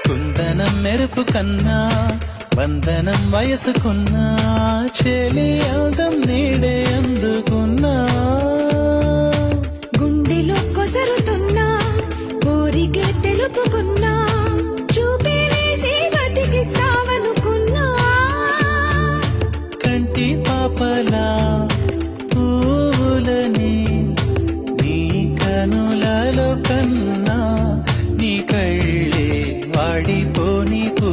కుందనం మెరుపు కన్నా వందనం వయసుకున్నా చెలి అందం నీడే అందుకున్నా గుండెలో కొసరుతున్నా కోరికే తెలుపుకున్నా చూపి వేసి బతికిస్తావనుకున్నా కంటి పాపలా పూలని నీ కనులలో కన్నా నీ కళ్ళే వాడిపోని పూ